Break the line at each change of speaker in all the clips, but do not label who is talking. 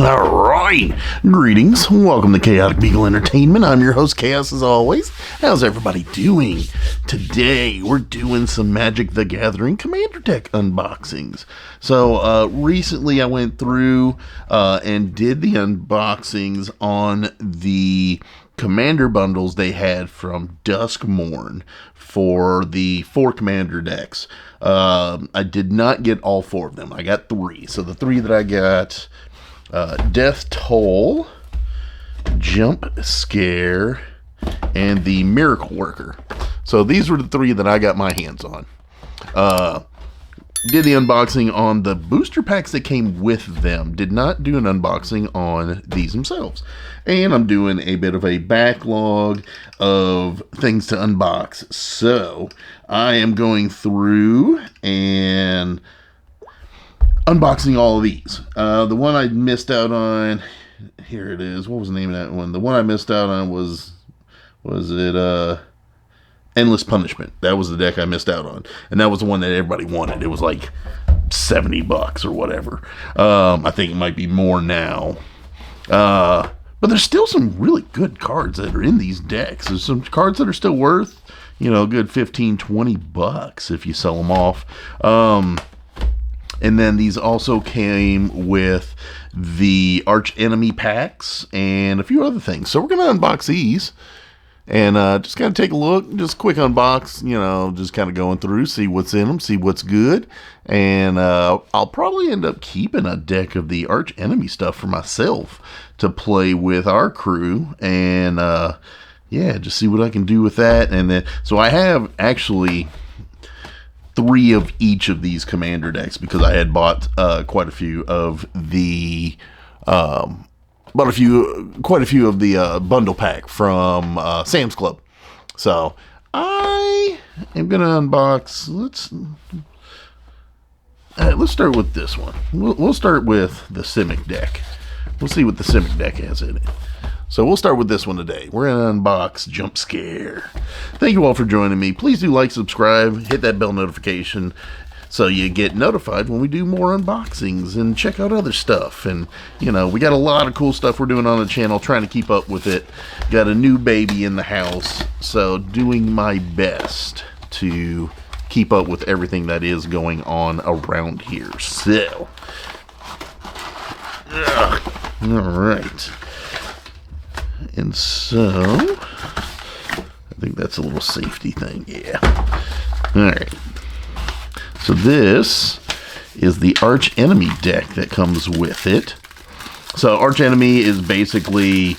Alright, greetings, welcome to Chaotic Beagle Entertainment. I'm your host, Chaos, as always. How's everybody doing? Today, we're doing some Magic the Gathering Commander Deck unboxings. So, recently I went through and did the unboxings on the Commander bundles they had from Duskmourn for the 4 Commander decks. I did not get all 4 of them. I got 3. So the 3 that I got... Death Toll, Jump Scare, and the Miracle Worker. So these were the 3 that I got my hands on. Did the unboxing on the booster packs that came with them. Did not do an unboxing on these themselves. And I'm doing a bit of a backlog of things to unbox. So I am going through and unboxing all of these. The one I missed out on, here it is. What was the name of that one? The one I missed out on was it Endless Punishment. That was the deck I missed out on. And that was the one that everybody wanted. It was like $70 or whatever. I think it might be more now. But there's still some really good cards that are in these decks. There's some cards that are still worth, a good $15-20 if you sell them off. And then these also came with the Arch Enemy packs and a few other things. So we're going to unbox these and just kind of take a look. Just quick unbox, just kind of going through, see what's in them, see what's good. And I'll probably end up keeping a deck of the Arch Enemy stuff for myself to play with our crew. And yeah, just see what I can do with that. And then, so I have actually 3 of each of these commander decks because I had bought quite a few of the quite a few of the bundle pack from Sam's Club. So I am gonna unbox. Let's start with this one. We'll start with the Simic deck. We'll see what the Simic deck has in it. So we'll start with this one today. We're going to unbox Jump Scare. Thank you all for joining me. Please do like, subscribe, hit that bell notification so you get notified when we do more unboxings and check out other stuff. And, we got a lot of cool stuff we're doing on the channel, trying to keep up with it. Got a new baby in the house, so doing my best to keep up with everything that is going on around here. So, all right. And so, I think that's a little safety thing, yeah. Alright. So this is the Arch Enemy deck that comes with it. So Arch Enemy is basically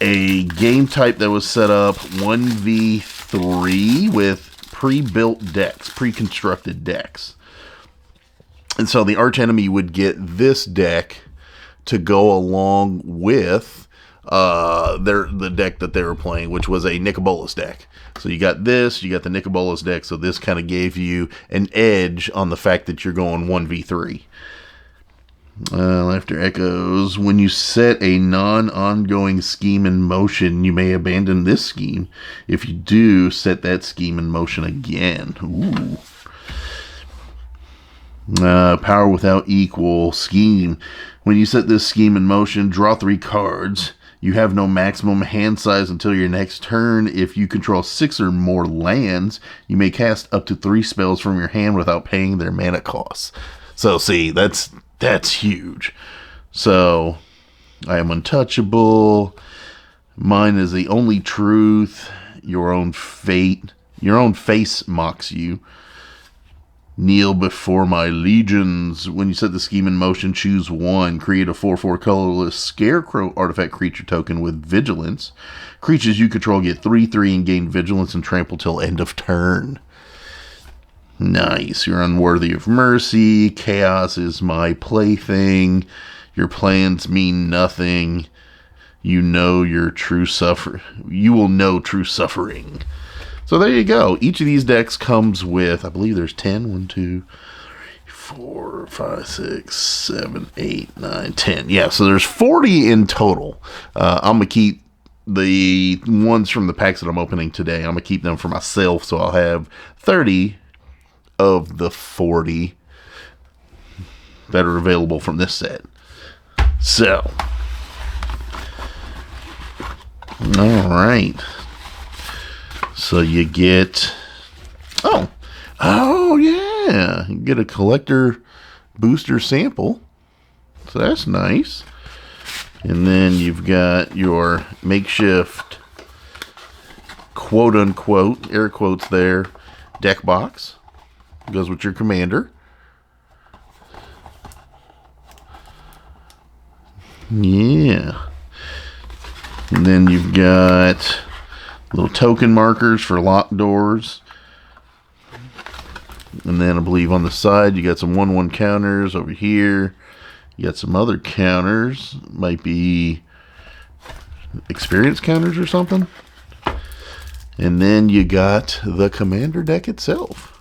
a game type that was set up 1v3 with pre-built decks, pre-constructed decks. And so the Arch Enemy would get this deck to go along with the deck that they were playing, which was a Nicobolas deck. So you got this, you got the Nicobolas deck, so this kind of gave you an edge on the fact that you're going 1v3. Laughter echoes. When you set a non-ongoing scheme in motion, you may abandon this scheme. If you do, set that scheme in motion again. Ooh. Power without equal scheme. When you set this scheme in motion, draw 3 cards. You have no maximum hand size until your next turn. If you control 6 or more lands, you may cast up to 3 spells from your hand without paying their mana costs. So see, that's huge. So I am untouchable. Mine is the only truth. Your own fate. Your own face mocks you. Kneel before my legions. When you set the scheme in motion, choose 1. Create a 4/4 colorless Scarecrow artifact creature token with Vigilance. Creatures you control get 3/3 and gain Vigilance and Trample till end of turn. Nice. You're unworthy of mercy. Chaos is my plaything. Your plans mean nothing. You know your true suffer. You will know true suffering. So there you go. Each of these decks comes with, I believe there's 10. 1, 2, 4, 5, 6, 7, 8, 9, 10. Yeah, so there's 40 in total. I'm going to keep the ones from the packs that I'm opening today. I'm going to keep them for myself, so I'll have 30 of the 40 that are available from this set. So, all right. So you get, oh yeah, you get a collector booster sample. So that's nice. And then you've got your makeshift, quote unquote, air quotes there, deck box. Goes with your commander. Yeah. And then you've got little token markers for locked doors. And then I believe on the side you got some 1/1 counters over here. You got some other counters. Might be experience counters or something. And then you got the commander deck itself.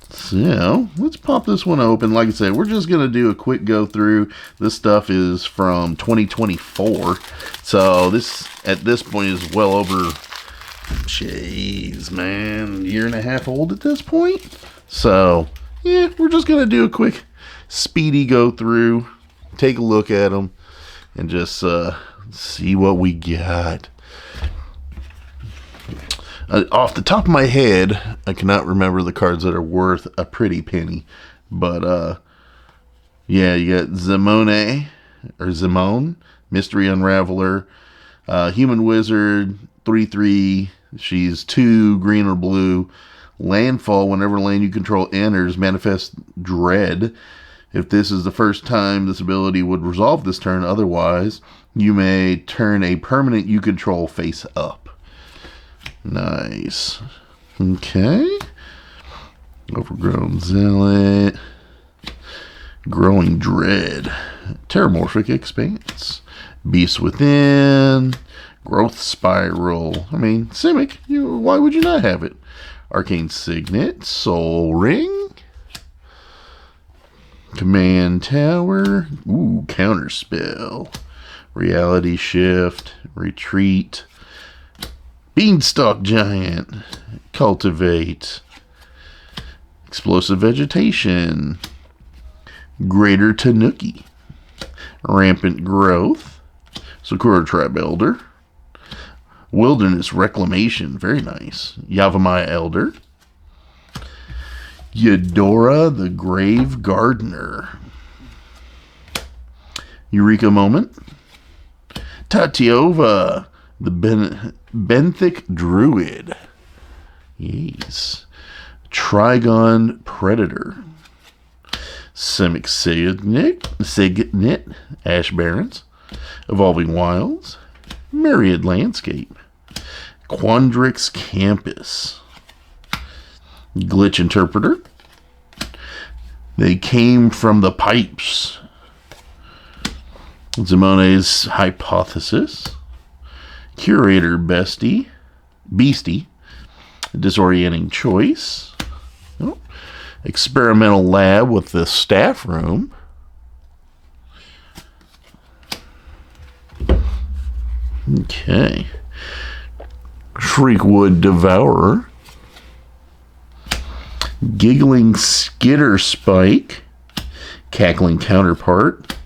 So, let's pop this one open. Like I said, we're just going to do a quick go through. This stuff is from 2024. So, this, at this point, is well over, jeez, man, 1.5 years old at this point. So, yeah, we're just going to do a quick, speedy go through, take a look at them, and just see what we got. Off the top of my head, I cannot remember the cards that are worth a pretty penny. But, yeah, you got Zimone, Mystery Unraveler, Human Wizard, 3/3. She's 2, green or blue. Landfall, whenever land you control enters, manifest dread. If this is the first time this ability would resolve this turn, otherwise, you may turn a permanent you control face up. Nice. Okay. Overgrown Zealot. Growing Dread. Terramorphic Expanse. Beast Within. Growth Spiral. I mean, Simic, why would you not have it? Arcane Signet. Soul Ring. Command Tower. Ooh, Counterspell. Reality Shift. Retreat. Beanstalk Giant, Cultivate, Explosive Vegetation, Greater Tanuki, Rampant Growth, Sakura Tribe Elder, Wilderness Reclamation, very nice, Yavimaya Elder, Eudora the Grave Gardener, Eureka Moment, Tatiova the Benthic Druid. Yes. Trigon Predator. Simic Signet. Ash Barrens. Evolving Wilds. Myriad Landscape. Quandrix Campus. Glitch Interpreter. They came from the pipes. Zimone's Hypothesis. Curator Beastie, Disorienting Choice, Experimental Lab with the Staff Room, okay, Shriekwood Devourer, Giggling Skitter Spike, Cackling Counterpart,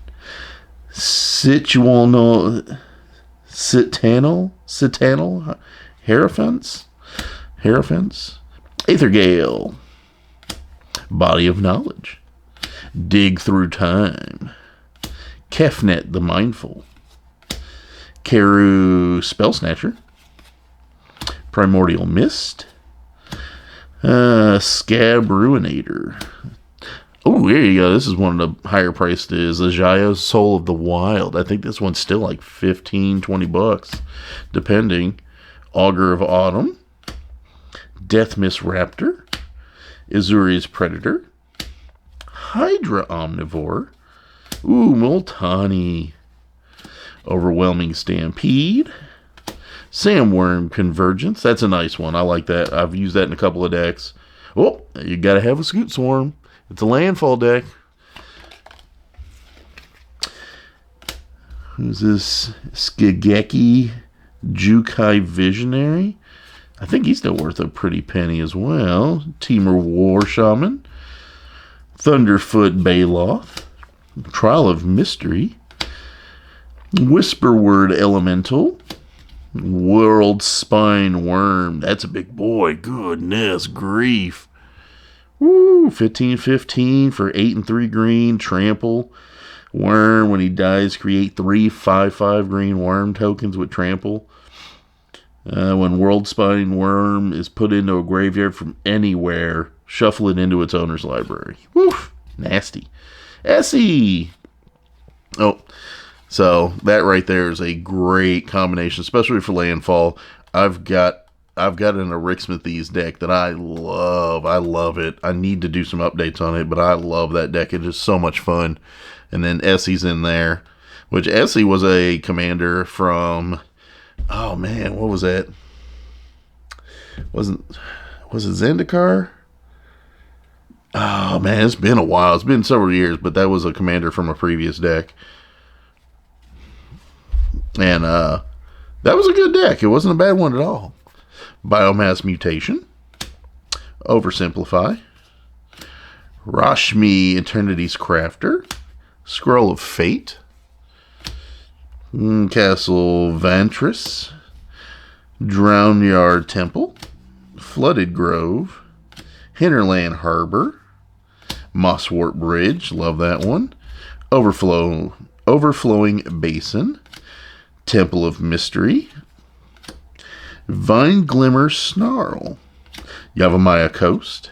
Citanal Hierophants, Aethergale, Body of Knowledge, Dig Through Time, Kefnet the Mindful, Keru Spellsnatcher, Primordial Mist, Scab Ruinator. Oh, there you go. This is one of the higher priced is Ajaya's Soul of the Wild. I think this one's still like $15-20, depending. Augur of Autumn. Deathmist Raptor. Izuri's Predator. Hydra Omnivore. Ooh, Multani. Overwhelming Stampede. Sandworm Convergence. That's a nice one. I like that. I've used that in a couple of decks. Oh, you got to have a Scoot Swarm. It's a landfall deck. Who's this? Skigeki Jukai Visionary. I think he's still worth a pretty penny as well. Temur War Shaman. Thunderfoot Baloth. Trial of Mystery. Whisper Word Elemental. World Spine Worm. That's a big boy. Goodness grief. Woo, 15/15 for 8 and 3 green. Trample. Worm, when he dies, create 3 5/5 green worm tokens with trample. When World Spine Worm is put into a graveyard from anywhere, shuffle it into its owner's library. Woof, nasty. Essie. Oh, so that right there is a great combination, especially for landfall. I've got an Ericsmithese deck that I love. I love it. I need to do some updates on it, but I love that deck. It's just so much fun. And then Essie's in there, which Essie was a commander from, oh man, what was that? Was it Zendikar? Oh man, it's been a while. It's been several years, but that was a commander from a previous deck. And that was a good deck. It wasn't a bad one at all. Biomass Mutation. Oversimplify. Rashmi, Eternity's Crafter. Scroll of Fate. Castle Vantress. Drownyard Temple. Flooded Grove. Hinterland Harbor. Mosswort Bridge. Love that one. Overflowing Basin. Temple of Mystery. Vine Glimmer Snarl. Yavimaya Coast.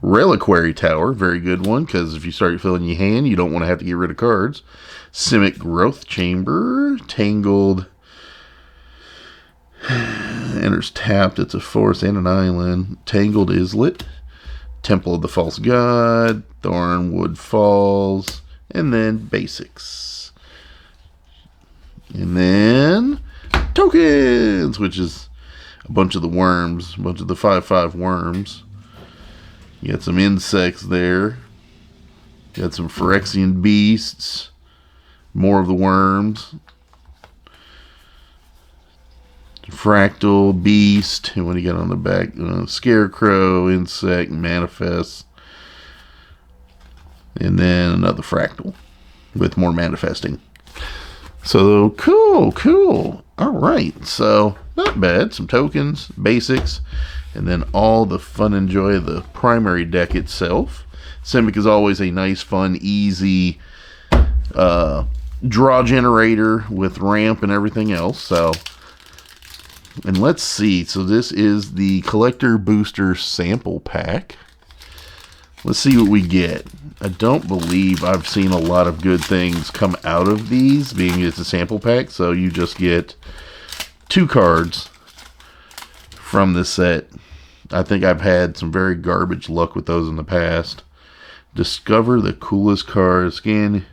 Reliquary Tower, very good one, because if you start filling your hand, you don't want to have to get rid of cards. Simic Growth Chamber. Tangled. Enters tapped. It's a forest and an island. Tangled Islet. Temple of the False God. Thornwood Falls. And then basics. And then tokens, which is a bunch of the worms, a bunch of the 5/5 worms. You got some insects there. You got some Phyrexian beasts. More of the worms. Fractal beast. And what do you got on the back? Scarecrow, insect, manifest. And then another fractal with more manifesting. So cool. All right. So not bad. Some tokens, basics. And then all the fun and joy of the primary deck itself. Simic is always a nice, fun, easy draw generator with ramp and everything else. So, and let's see. So this is the Collector Booster Sample Pack. Let's see what we get. I don't believe I've seen a lot of good things come out of these, being it's a sample pack. So you just get 2 cards from this set. I think I've had some very garbage luck with those in the past. Discover the coolest cards. Scan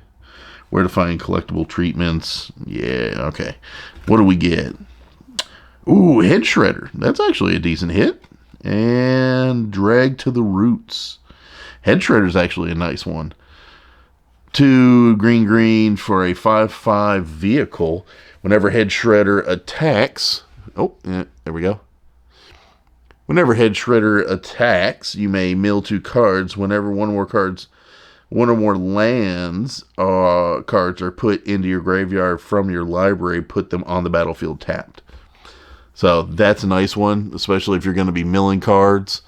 where to find collectible treatments. Yeah, okay. What do we get? Ooh, Head Shredder. That's actually a decent hit. And Drag to the Roots. Head Shredder is actually a nice one. 2 green for a 5/5 vehicle. Whenever Head Shredder attacks... Oh, yeah, there we go. Whenever Head Shredder attacks, you may mill 2 cards. Whenever one or more lands cards are put into your graveyard from your library, put them on the battlefield tapped. So that's a nice one, especially if you're going to be milling cards.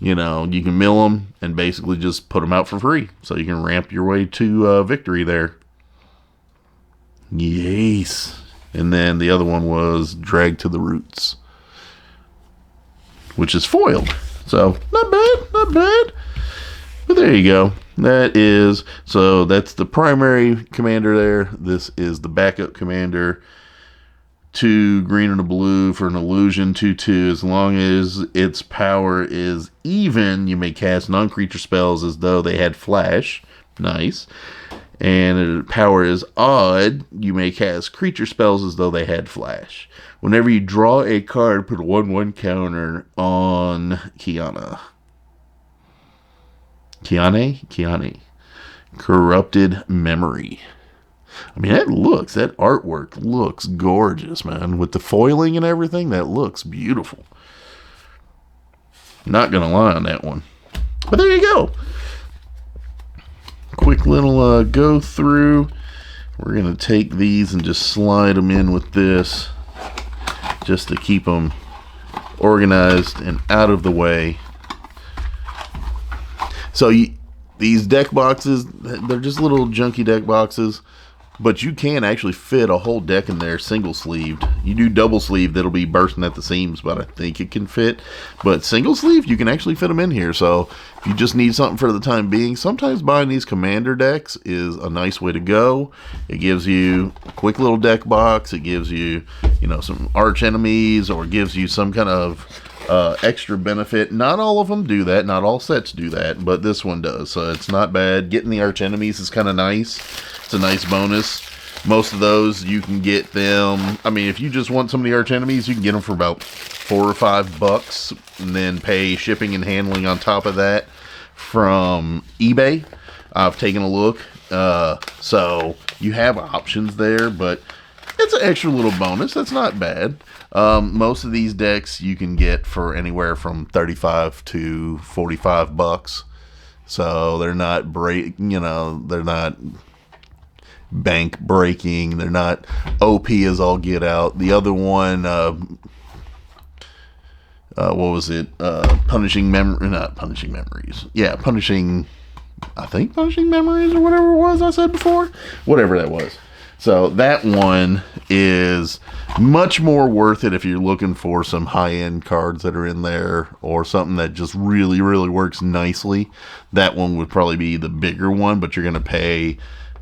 You know, you can mill them and basically just put them out for free. So you can ramp your way to victory there. Yes. And then the other one was Drag to the Roots, which is foiled. So, not bad. But there you go. So that's the primary commander there. This is the backup commander. 2 green and a blue for an illusion. 2/2. As long as its power is even, you may cast non-creature spells as though they had flash. Nice. And power is odd, you may cast creature spells as though they had flash. Whenever you draw a card, put a 1/1 counter on Kiana. Corrupted Memory. I mean, that artwork looks gorgeous, man. With the foiling and everything, that looks beautiful. Not gonna lie on that one. But there you go. Quick little go through. We're going to take these and just slide them in with this just to keep them organized and out of the way. So these deck boxes, they're just little junky deck boxes, but you can actually fit a whole deck in there single sleeved. You do double sleeve, that'll be bursting at the seams, but I think it can fit. But single sleeve, you can actually fit them in here. So if you just need something for the time being, sometimes buying these commander decks is a nice way to go. It gives you a quick little deck box. It gives you, you know, some arch enemies, or gives you some kind of extra benefit. Not all of them do that. Not all sets do that, but this one does. So it's not bad. Getting the arch enemies is kind of nice. It's a nice bonus. Most of those you can get them. I mean, if you just want some of the arch enemies, you can get them for about $4 or $5, and then pay shipping and handling on top of that from eBay. I've taken a look. So you have options there, but it's an extra little bonus. That's not bad. Most of these decks you can get for anywhere from $35 to $45. So they're not they're not bank breaking. They're not OP as all get out. The other one, what was it? Punishing Memories. Yeah, I think Punishing Memories or whatever it was I said before. Whatever that was. So that one is much more worth it if you're looking for some high-end cards that are in there, or something that just really, really works nicely. That one would probably be the bigger one, but you're going to pay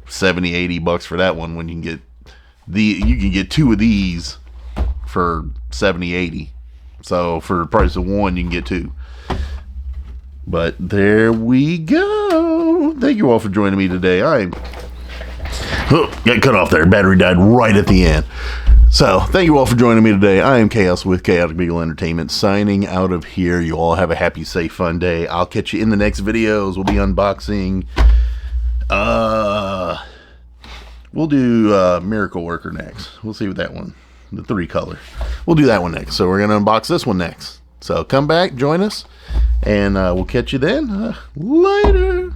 $70-$80 for that one when you can get two of these for $70-$80. So for the price of one, you can get two. But there we go. Thank you all for joining me today. Got cut off there. Battery died right at the end. So thank you all for joining me today. I am Chaos with ChaoticBeagle Entertainment, signing out of here. You all have a happy, safe, fun day. I'll catch you in the next videos. We'll be unboxing. We'll do Miracle Worker next. We'll see what that one, the 3-color. We'll do that one next. So we're going to unbox this one next. So come back, join us, and we'll catch you then. Later.